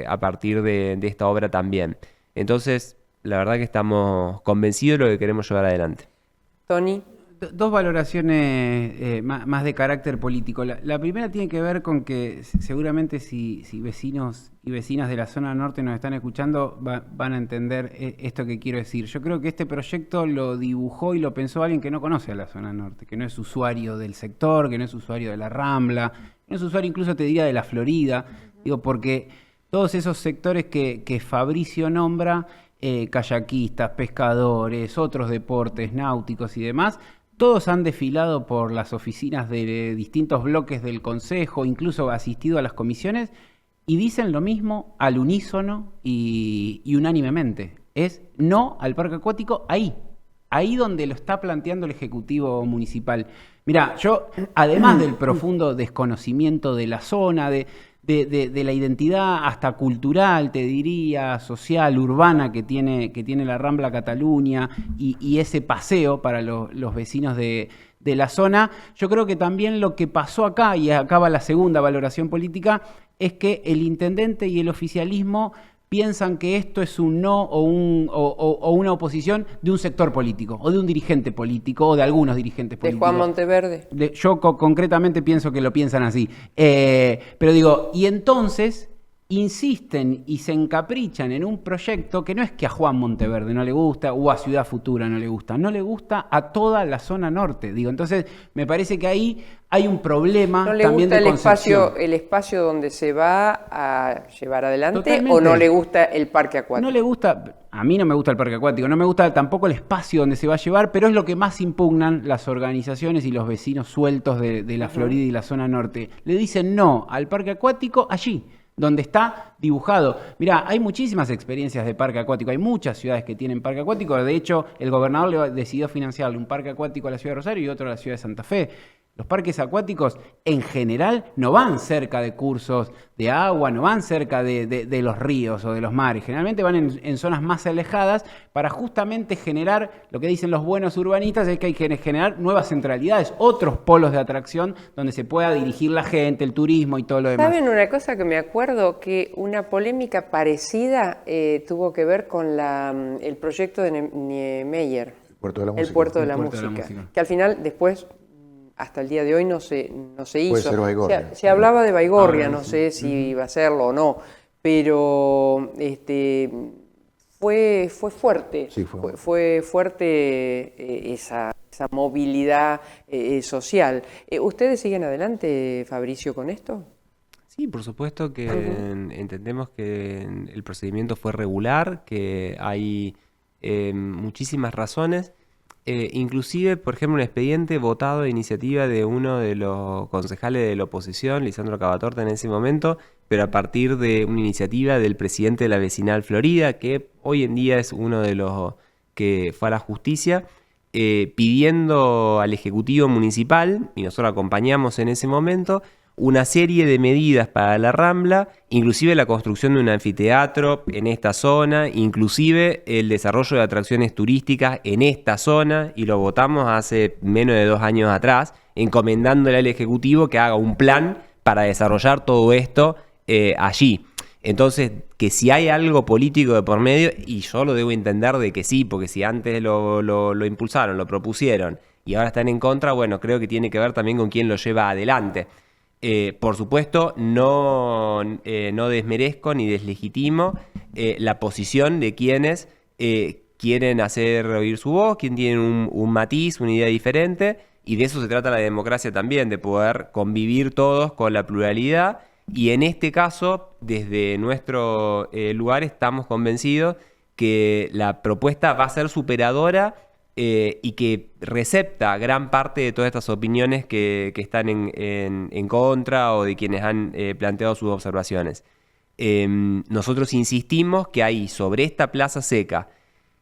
a partir de esta obra también. Entonces, la verdad que estamos convencidos de lo que queremos llevar adelante. Tony. Dos valoraciones más de carácter político. La primera tiene que ver con que seguramente si vecinos y vecinas de la zona norte nos están escuchando van a entender esto que quiero decir. Yo creo que este proyecto lo dibujó y lo pensó alguien que no conoce a la zona norte, que no es usuario del sector, que no es usuario de la Rambla, que no es usuario incluso, te diría, de la Florida. Digo, porque todos esos sectores que Fabricio nombra, kayakistas, pescadores, otros deportes náuticos y demás, todos han desfilado por las oficinas de distintos bloques del Consejo, incluso asistido a las comisiones, y dicen lo mismo al unísono y unánimemente. Es no al parque acuático ahí donde lo está planteando el Ejecutivo Municipal. Mirá, yo, además del profundo desconocimiento de la zona, de la identidad hasta cultural, te diría, social, urbana que tiene la Rambla Cataluña y ese paseo para los vecinos de la zona, yo creo que también lo que pasó acá, y acá va la segunda valoración política, es que el intendente y el oficialismo piensan que esto es un no o una oposición de un sector político, o de un dirigente político, o de algunos dirigentes políticos. ¿De Juan Monteverde? Yo concretamente pienso que lo piensan así. Pero digo, y entonces insisten y se encaprichan en un proyecto que no es que a Juan Monteverde no le gusta o a Ciudad Futura no le gusta a toda la zona norte. Digo, entonces me parece que ahí hay un problema ¿No le también gusta de concepción. el espacio donde se va a llevar adelante Totalmente. o no le gusta el parque acuático? No le gusta, a mí no me gusta el parque acuático, no me gusta tampoco el espacio donde se va a llevar, pero es lo que más impugnan las organizaciones y los vecinos sueltos de la Florida y la zona norte. Le dicen no al parque acuático allí, donde está dibujado. Mirá, hay muchísimas experiencias de parque acuático, hay muchas ciudades que tienen parque acuático, de hecho el gobernador decidió financiarle un parque acuático a la ciudad de Rosario y otro a la ciudad de Santa Fe. Los parques acuáticos en general no van cerca de cursos de agua, no van cerca de los ríos o de los mares. Generalmente van en zonas más alejadas para justamente generar, lo que dicen los buenos urbanistas, es que hay que generar nuevas centralidades, otros polos de atracción donde se pueda dirigir la gente, el turismo y todo lo demás. ¿Saben una cosa que me acuerdo? Que una polémica parecida tuvo que ver con el proyecto de Niemeyer, El Puerto de la Música. el Puerto de la Música, que al final después, hasta el día de hoy, no se hizo. Puede ser Baigorria. Se hablaba de Baigorria, no sé si iba a serlo o no, pero fue fuerte. Sí, fue fuerte esa movilidad social. ¿Ustedes siguen adelante, Fabricio, con esto? Sí, por supuesto que entendemos que el procedimiento fue regular, que hay muchísimas razones. Inclusive, por ejemplo, un expediente votado de iniciativa de uno de los concejales de la oposición, Lisandro Cavatorta en ese momento, pero a partir de una iniciativa del presidente de la Vecinal Florida, que hoy en día es uno de los que fue a la justicia, pidiendo al Ejecutivo Municipal, y nosotros acompañamos en ese momento, una serie de medidas para la Rambla, inclusive la construcción de un anfiteatro en esta zona, inclusive el desarrollo de atracciones turísticas en esta zona, y lo votamos hace menos de 2 años atrás, encomendándole al Ejecutivo que haga un plan para desarrollar todo esto allí. Entonces, que si hay algo político de por medio, y yo lo debo entender de que sí, porque si antes lo impulsaron, lo propusieron, y ahora están en contra, bueno, creo que tiene que ver también con quién lo lleva adelante. Por supuesto, no desmerezco ni deslegitimo la posición de quienes quieren hacer oír su voz, quien tienen un matiz, una idea diferente, y de eso se trata la democracia también, de poder convivir todos con la pluralidad, y en este caso, desde nuestro lugar, estamos convencidos que la propuesta va a ser superadora y que recepta gran parte de todas estas opiniones que están en contra o de quienes han planteado sus observaciones. Nosotros insistimos que hay sobre esta plaza seca,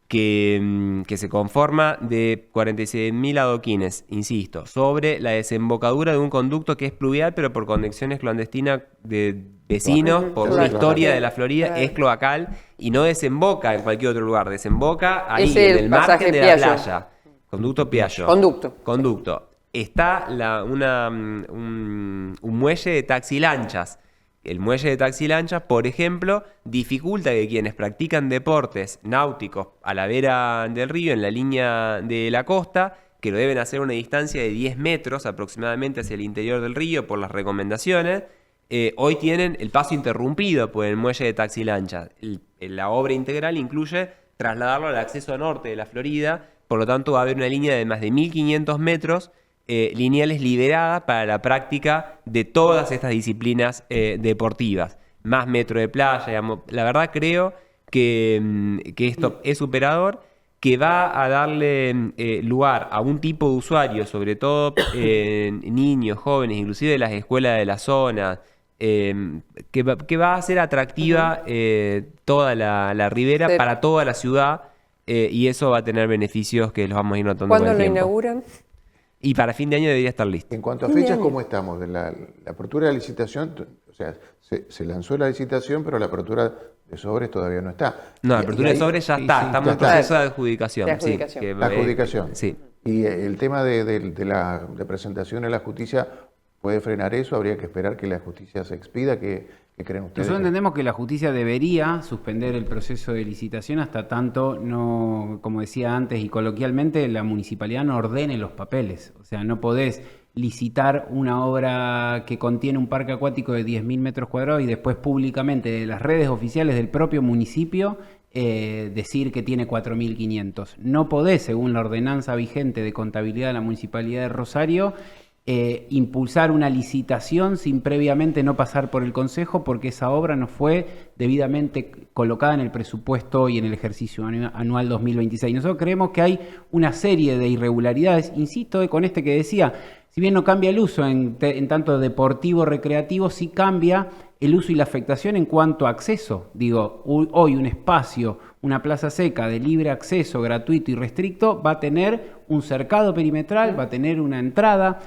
que se conforma de 46.000 adoquines, insisto, sobre la desembocadura de un conducto que es pluvial, pero por conexiones clandestinas de vecinos, por la historia de la Florida, es cloacal y no desemboca en cualquier otro lugar, desemboca ahí en el margen de la playa. Conducto Piaggio. Conducto. Está un muelle de taxilanchas. El muelle de taxilanchas, por ejemplo, dificulta que quienes practican deportes náuticos a la vera del río, en la línea de la costa, que lo deben hacer a una distancia de 10 metros aproximadamente hacia el interior del río por las recomendaciones, hoy tienen el paso interrumpido por el muelle de taxilanchas. La obra integral incluye trasladarlo al acceso norte de la Florida, por lo tanto va a haber una línea de más de 1.500 metros lineales liberadas para la práctica de todas estas disciplinas deportivas. Más metro de playa, digamos. La verdad creo que esto es superador, que va a darle lugar a un tipo de usuarios, sobre todo niños, jóvenes, inclusive de las escuelas de la zona, que va a ser atractiva toda la ribera para toda la ciudad, y eso va a tener beneficios que los vamos a ir notando con el tiempo. ¿Cuándo lo inauguran? Y para fin de año debería estar listo. En cuanto a fechas, ¿cómo estamos? De la apertura de la licitación, o sea, se lanzó la licitación, pero la apertura de sobres todavía no está. No, la apertura de sobres ya está, estamos en proceso de adjudicación. La adjudicación. Sí. Y el tema de la presentación en la justicia, ¿puede frenar eso? ¿Habría que esperar que la justicia se expida? ¿Qué creen ustedes? Nosotros entendemos que la justicia debería suspender el proceso de licitación hasta tanto no, como decía antes y coloquialmente, la municipalidad no ordene los papeles. O sea, no podés licitar una obra que contiene un parque acuático de 10.000 metros cuadrados y después públicamente de las redes oficiales del propio municipio decir que tiene 4.500. No podés, según la ordenanza vigente de contabilidad de la Municipalidad de Rosario, impulsar una licitación sin previamente no pasar por el Consejo, porque esa obra no fue debidamente colocada en el presupuesto y en el ejercicio anual 2026. Nosotros creemos que hay una serie de irregularidades, insisto, con este que decía, si bien no cambia el uso en tanto deportivo, recreativo, sí cambia el uso y la afectación en cuanto a acceso. Digo, hoy un espacio, una plaza seca de libre acceso, gratuito y restricto, va a tener un cercado perimetral, va a tener una entrada.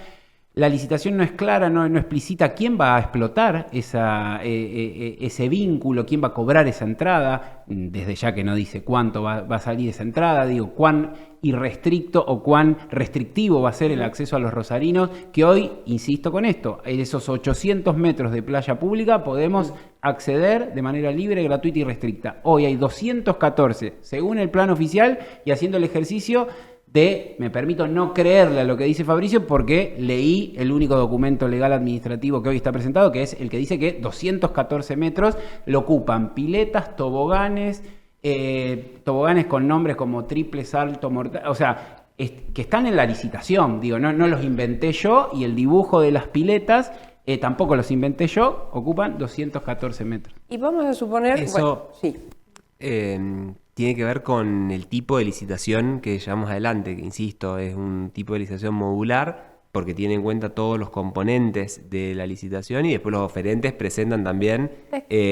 La licitación no es clara, no explicita quién va a explotar ese vínculo, quién va a cobrar esa entrada, desde ya que no dice cuánto va a salir esa entrada, digo, cuán irrestricto o cuán restrictivo va a ser el acceso a los rosarinos, que hoy, insisto con esto, en esos 800 metros de playa pública podemos acceder de manera libre, gratuita y restricta. Hoy hay 214, según el plan oficial, y haciendo el ejercicio me permito no creerle a lo que dice Fabricio porque leí el único documento legal administrativo que hoy está presentado, que es el que dice que 214 metros lo ocupan piletas, toboganes con nombres como triple salto mortal, o sea, que están en la licitación, digo, no los inventé yo, y el dibujo de las piletas tampoco los inventé yo, ocupan 214 metros. Y vamos a suponer... Eso, bueno, sí. Tiene que ver con el tipo de licitación que llevamos adelante, que insisto, es un tipo de licitación modular porque tiene en cuenta todos los componentes de la licitación y después los oferentes presentan también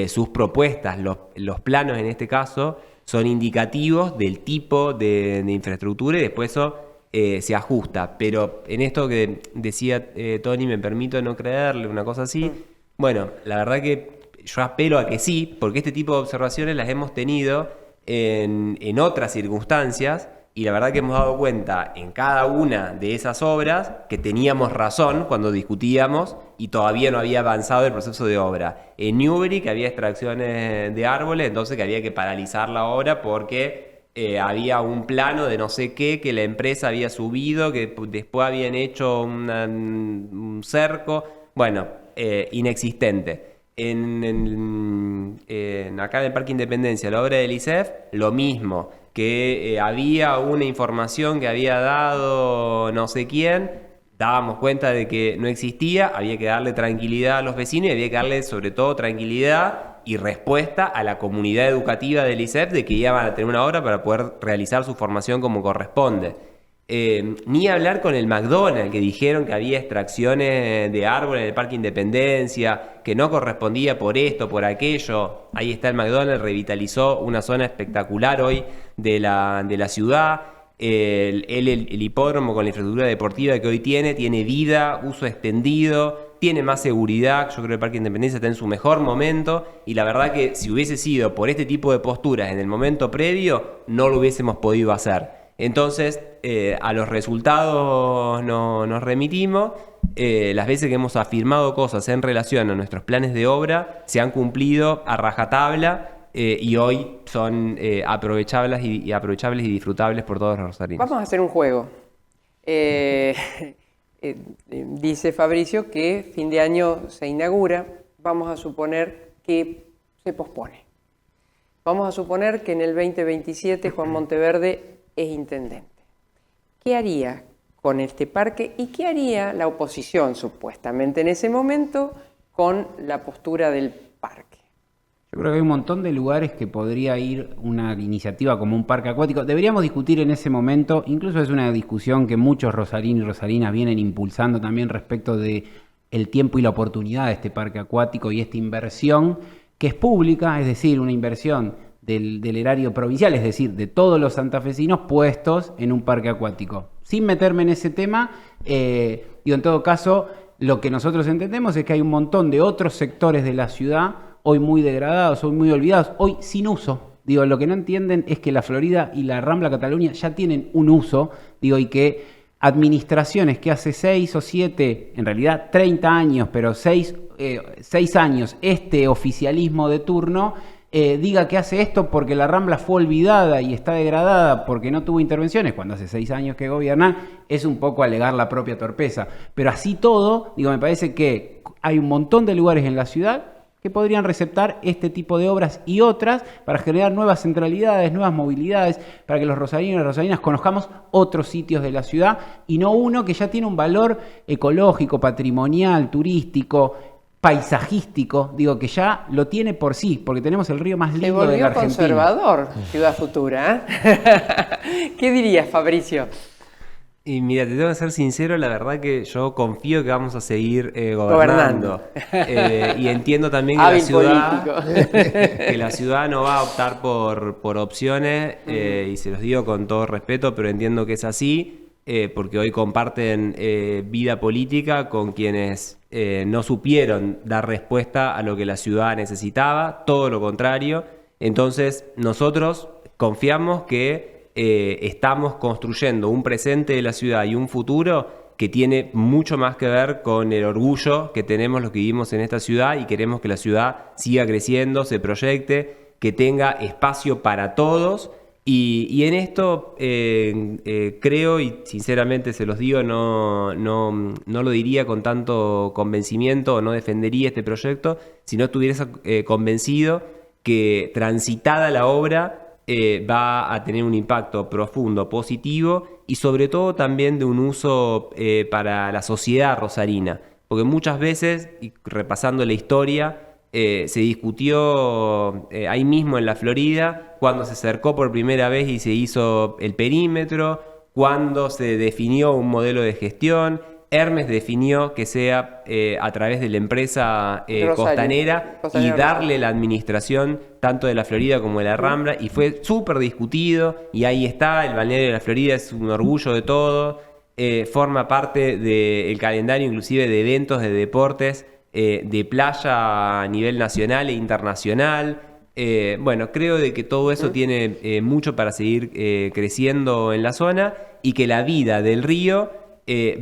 sus propuestas. Los planos en este caso son indicativos del tipo de infraestructura y después eso se ajusta. Pero en esto que decía Tony, me permito no creerle, una cosa así, bueno, la verdad que yo apelo a que sí, porque este tipo de observaciones las hemos tenido en otras circunstancias y la verdad que hemos dado cuenta en cada una de esas obras que teníamos razón cuando discutíamos y todavía no había avanzado el proceso de obra. En Newbery, que había extracciones de árboles, entonces que había que paralizar la obra porque había un plano de no sé qué que la empresa había subido, que después habían hecho un cerco, bueno, inexistente. Acá en el Parque Independencia, la obra del ISEF, lo mismo, que había una información que había dado no sé quién, dábamos cuenta de que no existía, había que darle tranquilidad a los vecinos y había que darle sobre todo tranquilidad y respuesta a la comunidad educativa del ISEF de que iban a tener una obra para poder realizar su formación como corresponde. Ni hablar con el McDonald's, que dijeron que había extracciones de árboles en el Parque Independencia, que no correspondía por esto, por aquello. Ahí está el McDonald's, revitalizó una zona espectacular hoy de la ciudad. El hipódromo con la infraestructura deportiva que hoy tiene vida, uso extendido, tiene más seguridad. Yo creo que el Parque Independencia está en su mejor momento y la verdad que si hubiese sido por este tipo de posturas en el momento previo, no lo hubiésemos podido hacer. Entonces, a los resultados nos remitimos. Las veces que hemos afirmado cosas en relación a nuestros planes de obra se han cumplido a rajatabla y hoy son aprovechables y disfrutables por todos los rosarinos. Vamos a hacer un juego. Dice Fabricio que fin de año se inaugura. Vamos a suponer que se pospone. Vamos a suponer que en el 2027 Juan Monteverde es intendente. ¿Qué haría con este parque y qué haría la oposición supuestamente en ese momento con la postura del parque? Yo creo que hay un montón de lugares que podría ir una iniciativa como un parque acuático. Deberíamos discutir en ese momento, incluso es una discusión que muchos rosarinos y rosarinas vienen impulsando también respecto de el tiempo y la oportunidad de este parque acuático y esta inversión que es pública, es decir, una inversión del erario provincial, es decir, de todos los santafesinos puestos en un parque acuático. Sin meterme en ese tema, digo, en todo caso, lo que nosotros entendemos es que hay un montón de otros sectores de la ciudad hoy muy degradados, hoy muy olvidados, hoy sin uso. Digo, lo que no entienden es que la Florida y la Rambla Cataluña ya tienen un uso, digo, y que administraciones que hace 6 o 7, en realidad 30 años, pero 6 años, este oficialismo de turno diga que hace esto porque la Rambla fue olvidada y está degradada porque no tuvo intervenciones cuando hace 6 años que gobiernan, es un poco alegar la propia torpeza. Pero así todo, digo, me parece que hay un montón de lugares en la ciudad que podrían receptar este tipo de obras y otras para generar nuevas centralidades, nuevas movilidades, para que los rosarinos y rosarinas conozcamos otros sitios de la ciudad y no uno que ya tiene un valor ecológico, patrimonial, turístico, paisajístico, digo, que ya lo tiene por sí, porque tenemos el río más lindo de la Argentina. Conservador, Ciudad Futura, ¿eh? ¿Qué dirías, Fabricio? Y mira, te tengo que ser sincero, la verdad que yo confío que vamos a seguir gobernando. Y entiendo también que la ciudad no va a optar por opciones, y se los digo con todo respeto, pero entiendo que es así, porque hoy comparten vida política con quienes no supieron dar respuesta a lo que la ciudad necesitaba, todo lo contrario. Entonces, nosotros confiamos que estamos construyendo un presente de la ciudad y un futuro que tiene mucho más que ver con el orgullo que tenemos los que vivimos en esta ciudad y queremos que la ciudad siga creciendo, se proyecte, que tenga espacio para todos. Y en esto creo, y sinceramente se los digo, no lo diría con tanto convencimiento o no defendería este proyecto si no estuviese convencido que transitada la obra va a tener un impacto profundo, positivo y sobre todo también de un uso para la sociedad rosarina. Porque muchas veces, y repasando la historia, se discutió ahí mismo en la Florida, cuando se acercó por primera vez y se hizo el perímetro, cuando se definió un modelo de gestión. Hermes definió que sea a través de la empresa costanera y darle la administración tanto de la Florida como de la Rambla, y fue súper discutido, y ahí está, el balneario de la Florida es un orgullo de todo, forma parte del calendario inclusive de eventos de deportes de playa a nivel nacional e internacional. Bueno, creo de que todo eso tiene mucho para seguir creciendo en la zona y que la vida del río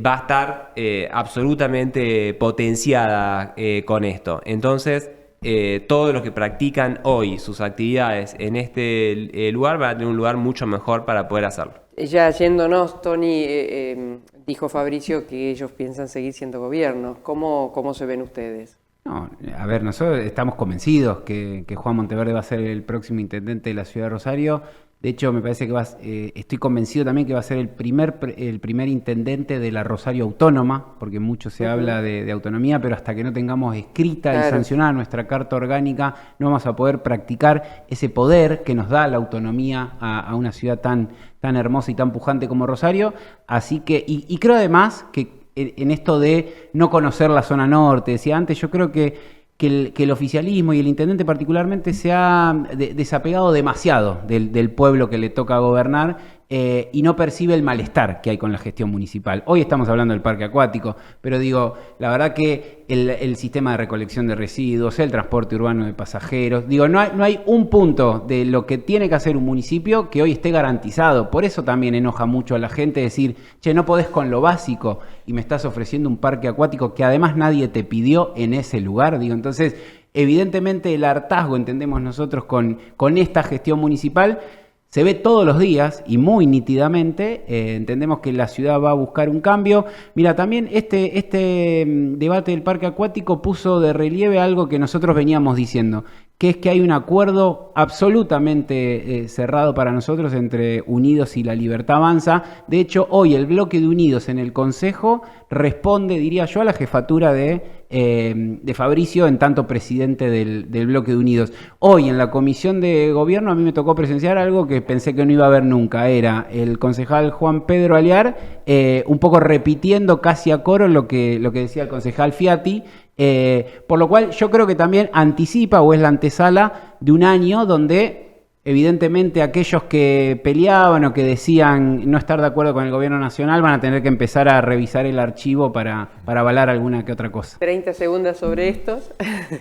va a estar absolutamente potenciada con esto. Entonces, todos los que practican hoy sus actividades en este lugar van a tener un lugar mucho mejor para poder hacerlo. Ya yéndonos, Tony, dijo Fabricio que ellos piensan seguir siendo gobierno. ¿Cómo se ven ustedes? No, a ver, nosotros estamos convencidos que Juan Monteverde va a ser el próximo intendente de la ciudad de Rosario. De hecho, me parece que estoy convencido también que va a ser el primer intendente de la Rosario Autónoma, porque mucho se habla de autonomía, pero hasta que no tengamos escrita y sancionada nuestra carta orgánica, no vamos a poder practicar ese poder que nos da la autonomía a una ciudad tan hermosa y tan pujante como Rosario. Así que, y creo además que en esto de no conocer la zona norte, decía antes, yo creo que el oficialismo y el intendente particularmente se ha desapegado demasiado del pueblo que le toca gobernar y no percibe el malestar que hay con la gestión municipal. Hoy estamos hablando del parque acuático, pero digo, la verdad que el sistema de recolección de residuos, el transporte urbano de pasajeros, digo, no hay un punto de lo que tiene que hacer un municipio que hoy esté garantizado. Por eso también enoja mucho a la gente decir, che, no podés con lo básico y me estás ofreciendo un parque acuático que además nadie te pidió en ese lugar. Digo, entonces, evidentemente el hartazgo, entendemos nosotros, con esta gestión municipal, se ve todos los días y muy nítidamente. Entendemos que la ciudad va a buscar un cambio. Mira, también este debate del parque acuático puso de relieve algo que nosotros veníamos diciendo, que es que hay un acuerdo absolutamente cerrado para nosotros entre Unidos y La Libertad Avanza. De hecho, hoy el bloque de Unidos en el Consejo responde, diría yo, a la jefatura de Fabricio en tanto presidente del bloque de Unidos. Hoy en la comisión de gobierno a mí me tocó presenciar algo que pensé que no iba a haber nunca. Era el concejal Juan Pedro Aliar un poco repitiendo casi a coro lo que decía el concejal Fiatti. Por lo cual yo creo que también anticipa o es la antesala de un año donde evidentemente aquellos que peleaban o que decían no estar de acuerdo con el gobierno nacional van a tener que empezar a revisar el archivo para avalar alguna que otra cosa. 30 segundos sobre estos,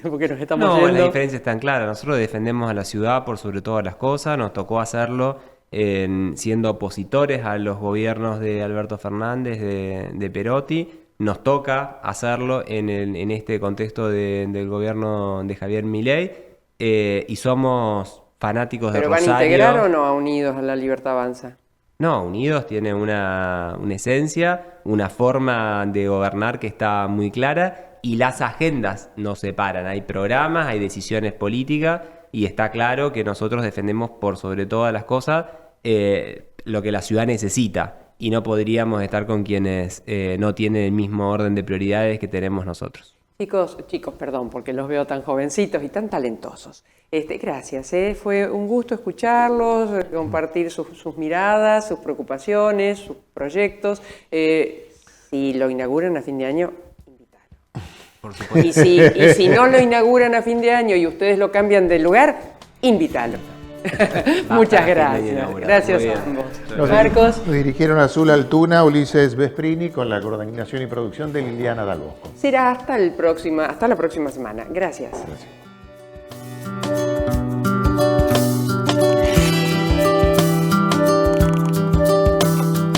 porque nos estamos yendo. La diferencia es tan clara. Nosotros defendemos a la ciudad por sobre todas las cosas. Nos tocó hacerlo siendo opositores a los gobiernos de Alberto Fernández, de Perotti. Nos toca hacerlo en este contexto del gobierno de Javier Milei. y somos fanáticos de ¿Pero Rosario. van a integrar o no a Unidos a la Libertad Avanza? No, Unidos tiene una esencia, una forma de gobernar que está muy clara y las agendas nos separan. Hay programas, hay decisiones políticas y está claro que nosotros defendemos por sobre todas las cosas lo que la ciudad necesita y no podríamos estar con quienes no tienen el mismo orden de prioridades que tenemos nosotros. Chicos, perdón, porque los veo tan jovencitos y tan talentosos. Gracias, fue un gusto escucharlos, compartir sus miradas, sus preocupaciones, sus proyectos. Si lo inauguran a fin de año, invítalo. Por supuesto. Y si no lo inauguran a fin de año y ustedes lo cambian de lugar, invítalo. Muchas gracias. Gracias a ambos. Marcos. Nos dirigieron Azul Altuna, Ulises Vesprini, con la coordinación y producción de Liliana Dal Bosco. Será hasta la próxima semana. Gracias.